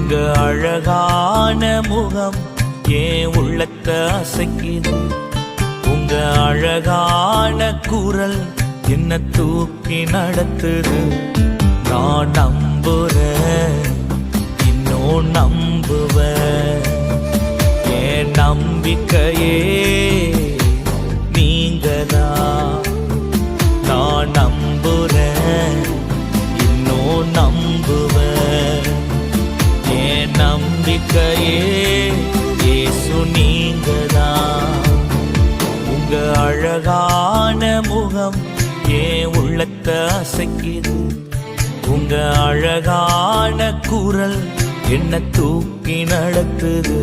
உங்க அழகான முகம் ஏன் உள்ளத்தை அசைக்குது. உங்க அழகான குரல் என்ன தூக்கி நடத்துது. நான் நம்புறேன், இன்னும் நம்புவேன். என் நம்பிக்கையே நீங்கதான். நான் நம்புறேன், இன்னும் நம்புவேன். என் நம்பிக்கையே இயேசு நீங்கதான். உங்க அழகான முகம் ஏன் உள்ளத்தை அசைக்குது. உங்க அழகான குரல் என்ன தூக்கி நடத்துது.